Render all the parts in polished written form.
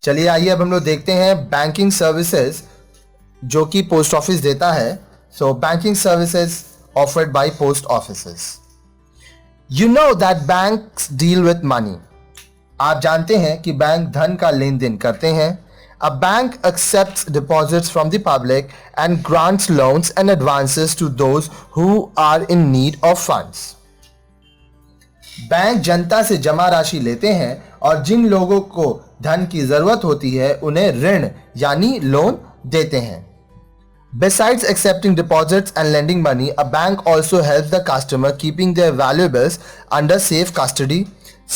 चलिए आइए अब हम लोग देखते हैं बैंकिंग सर्विसेज जो कि पोस्ट ऑफिस देता है। सो banking services offered by post offices. You know that banks deal with money. आप जानते हैं कि बैंक धन का लेन देन करते हैं। A bank accepts deposits from the public and grants loans and advances to those who are in need of funds. Bank जनता से जमा राशि लेते हैं और जिन लोगों को धन की जरूरत होती है उन्हें ऋण यानी लोन देते हैं। Besides accepting deposits and lending money, a bank also helps the customer keeping their valuables under safe custody,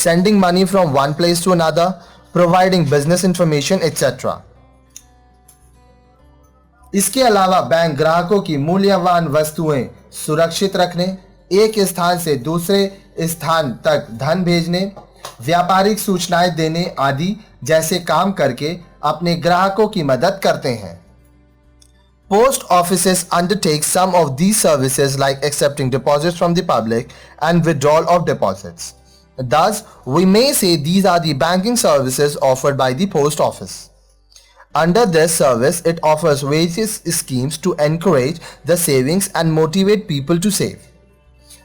sending money from one place to another, providing business information, etc. इसके अलावा बैंक ग्राहकों की मूल्यवान वस्तुएं सुरक्षित रखने, एक स्थान से दूसरे स्थान तक धन भेजने, व्यापारिक सूचनाएं देने आदि जैसे काम करके अपने ग्राहकों की मदद करते हैं। Post offices undertake some of these services like accepting deposits from the public and withdrawal of deposits. Thus, we may say these are the banking services offered by the post office. Under this service, it offers various schemes to encourage the savings and motivate people to save.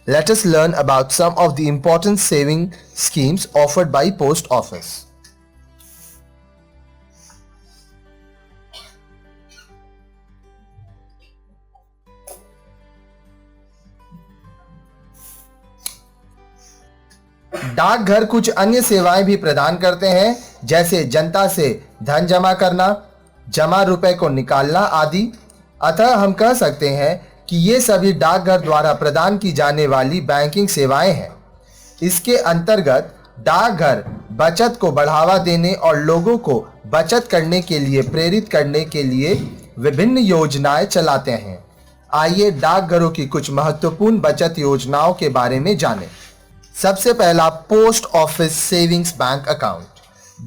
Let us learn about some of the important saving schemes offered by post office. डाकघर कुछ अन्य सेवाएं भी प्रदान करते हैं जैसे जनता से धन जमा करना, जमा रुपए को निकालना आदि। अतः हम कह सकते हैं कि ये सभी डाकघर द्वारा प्रदान की जाने वाली बैंकिंग सेवाएं हैं। इसके अंतर्गत डाकघर बचत को बढ़ावा देने और लोगों को बचत करने के लिए प्रेरित करने के लिए विभिन्न योजनाएं चलाते हैं। आइए डाकघरों की कुछ महत्वपूर्ण बचत योजनाओं के बारे में जानें। सबसे पहला post office savings bank account,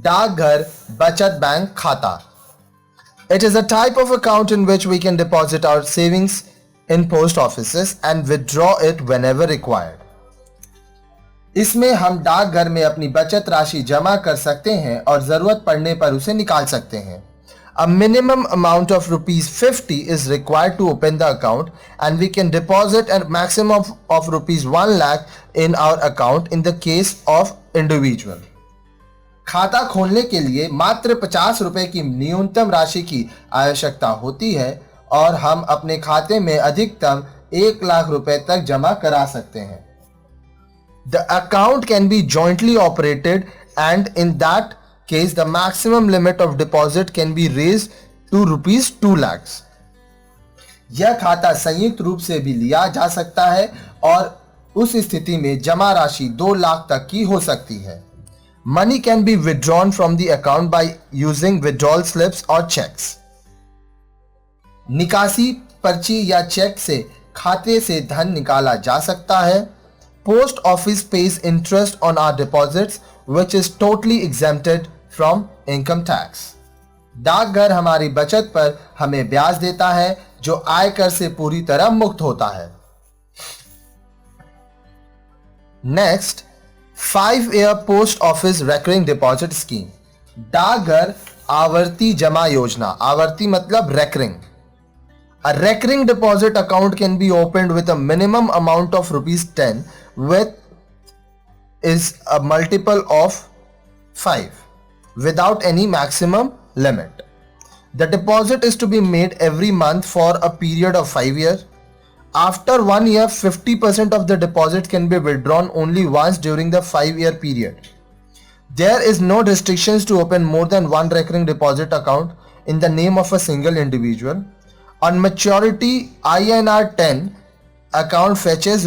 डाकघर बचत बैंक खाता। It is a type of account in which we can deposit our savings in post offices and withdraw it whenever required. इसमें हम डाकघर में अपनी बचत राशि जमा कर सकते हैं और जरूरत पड़ने पर उसे निकाल सकते हैं। A minimum amount of ₹50 is required to open the account and we can deposit a maximum of ₹1 lakh in our account in the case of individual. खाता खोलने के लिए मात्र 50 रुपए की न्यूनतम राशि की आवश्यकता होती है और हम अपने खाते में अधिकतम 1 लाख रुपए तक जमा करा सकते हैं। The account can be jointly operated and in that case the maximum limit of deposit can be raised to ₹2 lakhs. यह खाता संयुक्त रूप से भी लिया जा सकता है और उस स्थिति में जमा राशि 2 लाख तक की हो सकती है। Money can be withdrawn from the account by using withdrawal slips or checks. निकासी पर्ची या चेक से खाते से धन निकाला जा सकता है। Post office pays interest on our deposits which is totally exempted from income tax. डाकघर हमारी बचत पर हमें ब्याज देता है जो आयकर से पूरी तरह मुक्त होता है। Next, 5-year post office recurring deposit scheme, डाकघर आवर्ती जमा योजना। आवर्ती मतलब recurring. A recurring deposit account can be opened with a minimum amount of ₹10 with is a multiple of 5 without any maximum limit. The deposit is to be made every month for a period of 5 years. After 1 year, 50% of the deposit can be withdrawn only once during the 5-year period. There is no restrictions to open more than one recurring deposit account in the name of a single individual. On maturity, INR 10 account fetches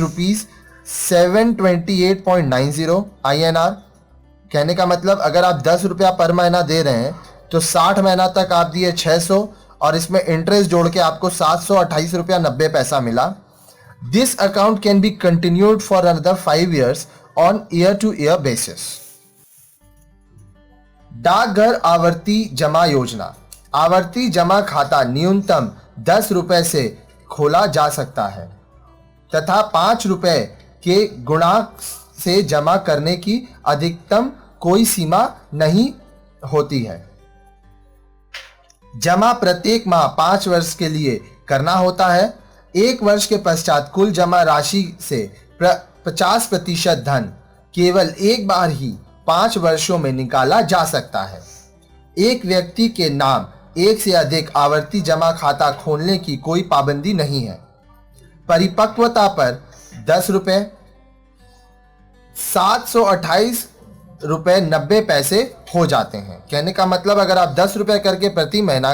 ₹728.90 INR। कहने का मतलब अगर आप 10 रुपया पर महीना दे रहे हैं तो 60 महीना तक आप दिए 600 और इसमें इंटरेस्ट जोड़ के आपको 728 रुपया 90 पैसा मिला। This account can be continued for another 5 years on year two year basis. डाकघर आवर्ती जमा योजना, आवर्ती जमा खाता न्यूनतम 10 रुपए से खोला जा सकता है तथा 5 रुपए के गुणांक से जमा करने की अधिकतम कोई सीमा नहीं होती है। जमा प्रत्येक माह 5 वर्ष के लिए करना होता है। 1 वर्ष के पश्चात कुल जमा राशि से 50% धन केवल एक बार ही 5 वर्षों में निकाला जा सकता है। एक व्यक्ति के नाम एक से अधिक आवर्ती जमा खाता खोलने की कोई पाबंदी नहीं है। परिपक्वता पर 10 रुपए, 728 रुपए 90 पैसे हो जाते हैं। कहने का मतलब अगर आप 10 रुपए करके प्रति महीना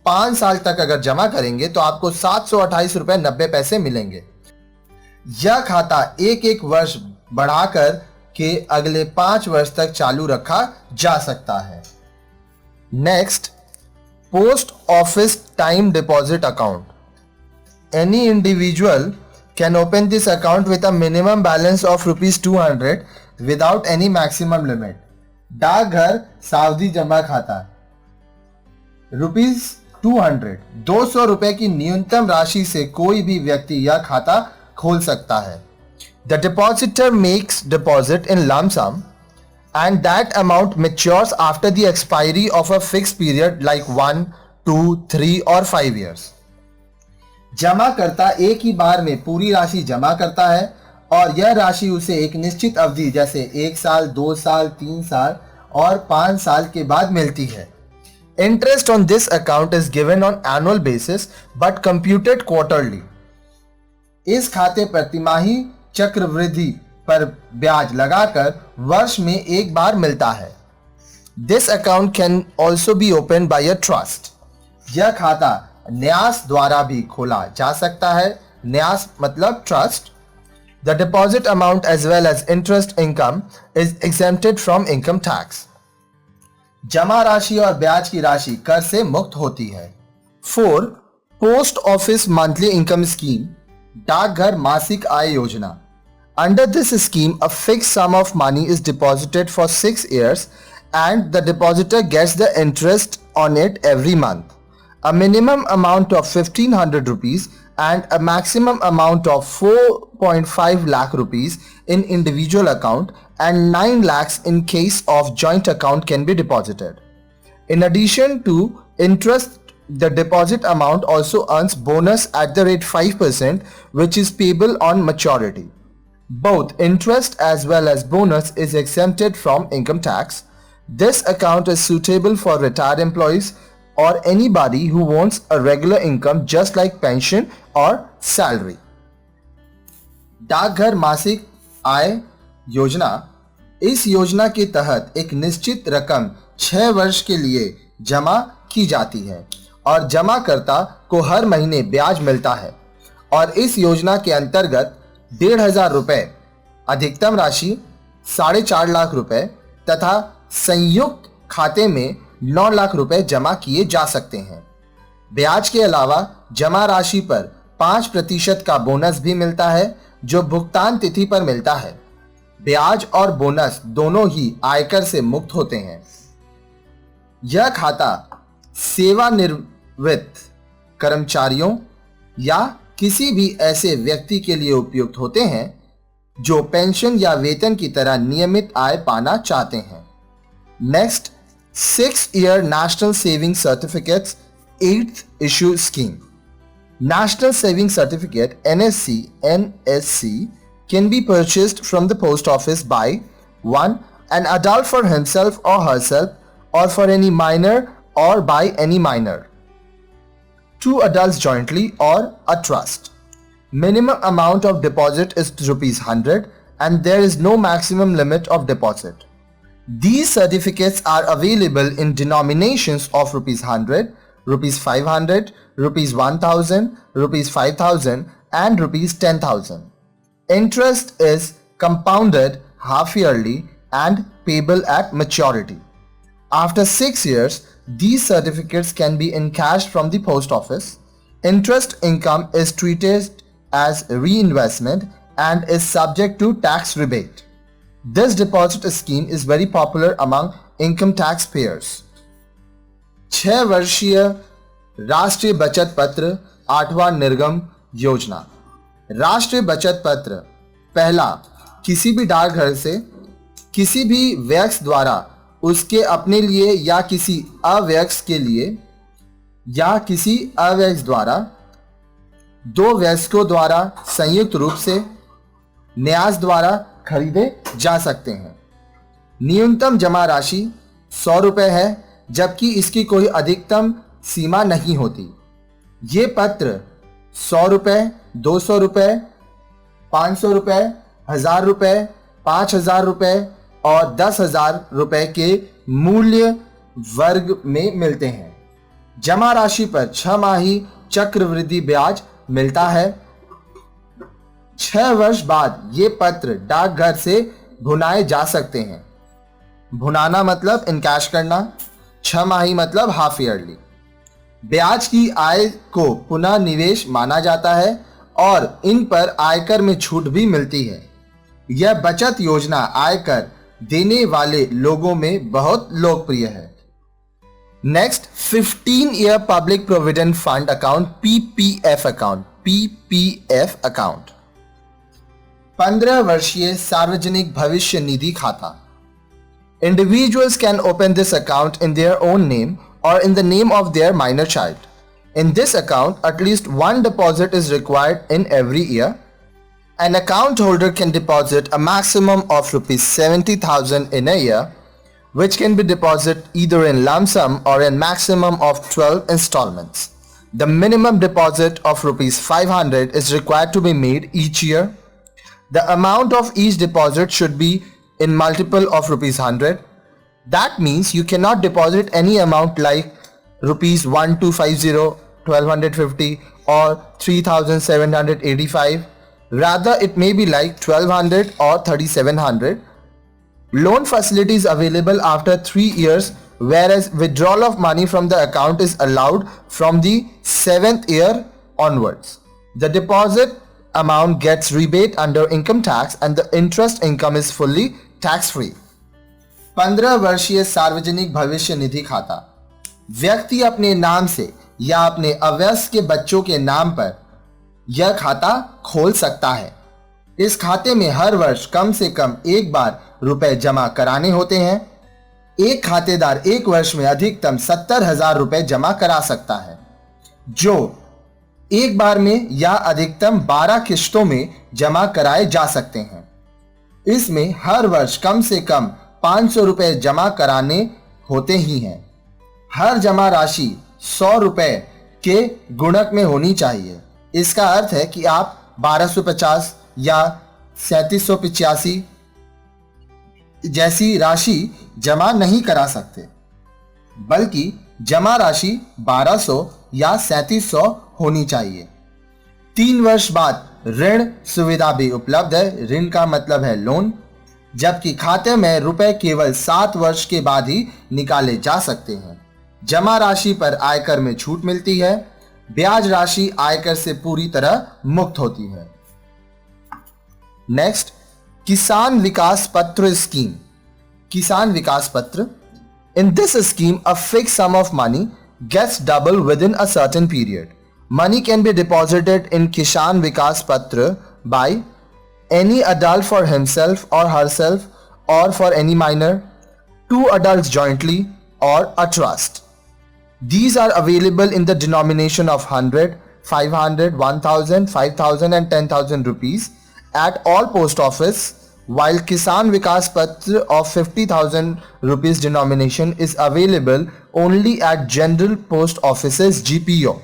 5 साल तक अगर जमा करेंगे तो आपको 728 रुपए 90 पैसे मिलेंगे। यह खाता एक एक वर्ष बढ़ाकर के अगले 5 वर्ष तक चालू रखा जा सकता है। Next, post office time deposit account. Any individual can open this account with a minimum balance of ₹200 without any maximum limit. डाकघर सावधि जमा खाता ₹200 200 रुपए की न्यूनतम राशि से कोई भी व्यक्ति यह खाता खोल सकता है। The depositor makes deposit in lump sum and that amount matures after the expiry of a fixed period like 1, 2, 3 or 5 years. जमाकर्ता एक ही बार में पूरी राशि जमा करता है और यह राशि उसे एक निश्चित अवधि जैसे 1 साल, 2 साल, 3 साल और 5 साल के बाद मिलती है। Interest on this account is given on annual basis but computed quarterly. इस खाते पर तिमाही चक्रवृद्धि पर ब्याज लगाकर वर्ष में एक बार मिलता है। This account can also be opened by a trust. यह खाता न्यास द्वारा भी खोला जा सकता है। न्यास मतलब trust. The deposit amount as well as interest income is exempted from income tax. जमा राशि और ब्याज की राशि कर से मुक्त होती है। 4. Post office monthly income scheme, डाकघर मासिक आय योजना। Under this scheme, a fixed sum of money is deposited for 6 years and the depositor gets the interest on it every month. A minimum amount of 1500 rupees and a maximum amount of 4.5 lakh rupees in individual account and 9 lakhs in case of joint account can be deposited. In addition to interest, the deposit amount also earns bonus at the rate 5% which is payable on maturity. Both interest as well as bonus is exempted from income tax. This account is suitable for retired employees or anybody who wants a regular income just like pension or salary. डाकघर मासिक आय योजना, इस योजना के तहत एक निश्चित रकम 6 वर्ष के लिए जमा की जाती है और जमाकर्ता को हर महीने ब्याज मिलता है और इस योजना के अंतर्गत 1,500 रुपए अधिकतम राशि 4.5 लाख रुपए तथा संयुक्त खाते में 9 लाख रुपए जमा किए जा सकते हैं। ब्याज के अलावा जमा राशि पर 5% का बोनस भी मिलता है जो भुगतान तिथि पर मिलता है। ब्याज और बोनस दोनों ही आयकर से मुक्त होते हैं। यह खाता सेवानिवृत्त कर्मचारियों या किसी भी ऐसे व्यक्ति के लिए उपयुक्त होते हैं जो पेंशन या वेतन की तरह नियमित आय पाना चाहते हैं। Next, 6-year National Saving Certificates 8th issue scheme. National Saving Certificate NSC can be purchased from the post office by 1. An adult for himself or herself or for any minor or by any minor. 2 adults jointly or a trust. Minimum amount of deposit is ₹100 and there is no maximum limit of deposit. These certificates are available in denominations of ₹100, ₹500, ₹1,000, ₹5,000 and ₹10,000. Interest is compounded half yearly and payable at maturity. After 6 years, these certificates can be encashed from the post office. Interest income is treated as reinvestment and is subject to tax rebate. This deposit scheme is very popular among income tax payers. 6 वर्षीय राष्ट्रीय बचत पत्र 8वां निर्गम योजना। राष्ट्रीय बचत पत्र पहला, किसी भी डाकघर से किसी भी व्यक्ति द्वारा उसके अपने लिए या किसी अव्यक्ति के लिए या किसी अवयस्क द्वारा दो वयस्कों द्वारा संयुक्त रूप से न्यास द्वारा खरीदे जा सकते हैं। न्यूनतम जमा राशि 100 रुपये है, जबकि इसकी कोई अधिकतम सीमा नहीं होती। ये पत्र 100 रुपये, 200 रुपये, 500 रुपये, 1000 रुपये, 5000 रुपये और 10,000 रुपये के मूल्य वर्ग में मिलते हैं। जमा राशि पर 6 माही चक्रवृद्धि ब्याज मिलता है। 6 वर्ष बाद ये पत्र डाकघर से भुनाए जा सकते हैं। भुनाना मतलब इनकैश करना, 6 माही मतलब हाफ ईयरली। ब्याज की आय को पुनः निवेश माना जाता है और इन पर आयकर में छूट भी मिलती है। यह बचत योजना आयकर देने वाले लोगों में बहुत लोकप्रिय है। Next, 15-year public provident fund account, PPF account. PPF account 15 वर्षीय सार्वजनिक भविष्य निधि खाता। Individuals can open this account in their own name or in the name of their minor child. In this account, at least one deposit is required in every year. An account holder can deposit a maximum of rupees 70,000 in a year, which can be deposited either in lump sum or in maximum of 12 installments. The minimum deposit of rupees 500 is required to be made each year. The amount of each deposit should be in multiple of rupees 100. That means you cannot deposit any amount like rupees 1250, 1250 or 3785. Rather, it may be like 1200 or 3700. Loan facilities available after 3 years, whereas withdrawal of money from the account is allowed from the 7th year onwards. The deposit amount gets rebate under income tax and the interest income is fully tax free. 15 वर्षीय सार्वजनिक भविष्य निधि खाता। व्यक्ति अपने नाम से या अपने अवयस्क के बच्चों के नाम पर यह खाता खोल सकता है। इस खाते में हर वर्ष कम से कम एक बार रुपए जमा कराने होते हैं। एक खातेदार एक वर्ष में अधिकतम 70,000 रुपए जमा करा सकता है, जो एक बार में या अधिकतम 12 किश्तों में जमा कराए जा सकते हैं। इसमें हर वर्ष कम से कम 500 रुपए जमा कराने होते ही हैं। हर जमा राशि 100 रुपए के गुणक में होनी चाहिए। इसका अर्थ है कि आप 1250 या 3785 जैसी राशि जमा नहीं करा सकते, बल्कि जमा राशि 1200 या 3700 होनी चाहिए। 3 वर्ष बाद ऋण सुविधा भी उपलब्ध है। ऋण का मतलब है लोन, जबकि खाते में रुपए केवल 7 वर्ष के बाद ही निकाले जा सकते हैं। जमा राशि पर आयकर में छूट मिलती है। ब्याज राशि आयकर से पूरी तरह मुक्त होती है। नेक्स्ट, किसान विकास पत्र स्कीम। किसान विकास पत्र। In this scheme, a fixed sum of money gets doubled within a certain period. Money can be deposited in Kisan Vikas Patra by any adult for himself or herself or for any minor, 2 adults jointly or a trust. These are available in the denomination of 100, 500, 1000, 5000 and 10,000 rupees at all post office, while Kisan Vikas Patra of 50,000 rupees denomination is available only at general post offices GPO.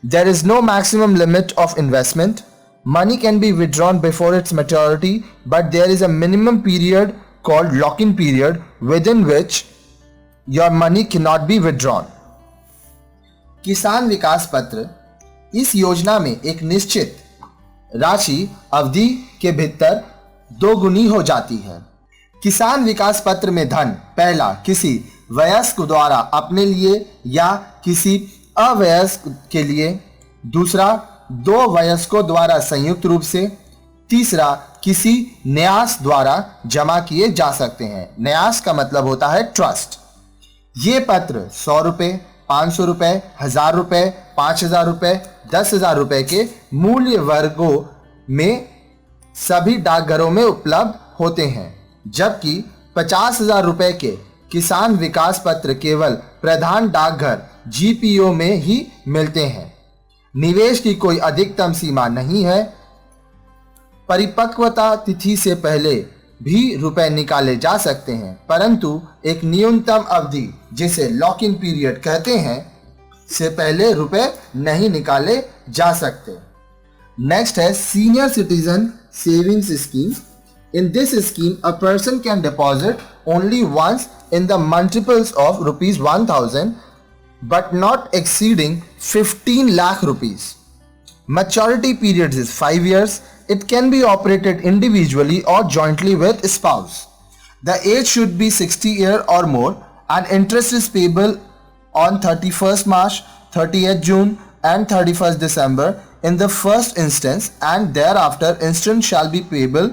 There is no maximum limit of investment. Money can be withdrawn before its maturity, but there is a minimum period called lock-in period within which your money cannot be withdrawn. किसान विकास पत्र इस योजना में एक निश्चित राशि अवधि के भीतर दोगुनी हो जाती है। किसान विकास पत्र में धन पहला किसी वयस्क द्वारा अपने लिए या किसी अवयस्क के लिए, दूसरा 2 वयस्कों द्वारा संयुक्त रूप से, तीसरा किसी न्यास द्वारा जमा किए जा सकते हैं। न्यास का मतलब होता है ट्रस्ट। ये पत्र 100 रुपए, 500 रुपए, 1000 रुपए, 5000 रुपए, 10,000 रुपए के मूल्य वर्गों में सभी डाकघरों में उपलब्ध होते हैं, जबकि 50,000 रुपए के किसान विकास पत्र केवल प्रधान डाकघर जीपीओ में ही मिलते हैं। निवेश की कोई अधिकतम सीमा नहीं है। परिपक्वता तिथि से पहले भी रुपए निकाले जा सकते हैं, परंतु एक न्यूनतम अवधि जिसे लॉक इन पीरियड कहते हैं से पहले रुपए नहीं निकाले जा सकते। नेक्स्ट है senior citizen savings scheme. In this scheme a person can deposit only once in the multiples of ₹1000 but not exceeding 15 lakh rupees. Maturity period is 5 years. It can be operated individually or jointly with spouse. The age should be 60 years or more, and interest is payable on 31st March, 30th June and 31st December in the first instance, and thereafter interest shall be payable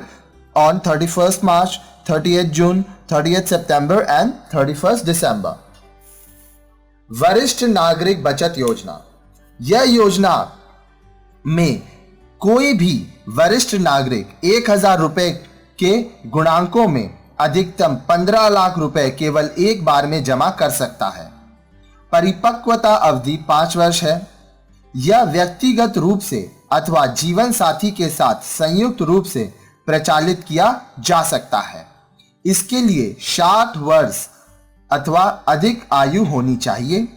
on 31st March, 30th June, 30th September and 31st December. वरिष्ठ नागरिक बचत योजना। यह योजना में कोई भी वरिष्ठ नागरिक 1000 रुपए के गुणांकों में अधिकतम 15 लाख रुपए केवल एक बार में जमा कर सकता है। परिपक्वता अवधि 5 वर्ष है। यह व्यक्तिगत रूप से अथवा जीवन साथी के साथ संयुक्त रूप से प्रचालित किया जा सकता है। इसके लिए 60 वर्ष अथवा अधिक आयु होनी चाहिए।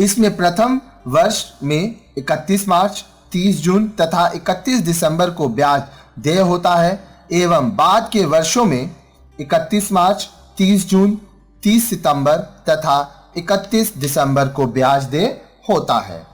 इसमें प्रथम वर्ष में 31 मार्च, 30 जून तथा 31 दिसंबर को ब्याज देय होता है एवं बाद के वर्षों में 31 मार्च, 30 जून, 30 सितंबर तथा 31 दिसंबर को ब्याज देय होता है।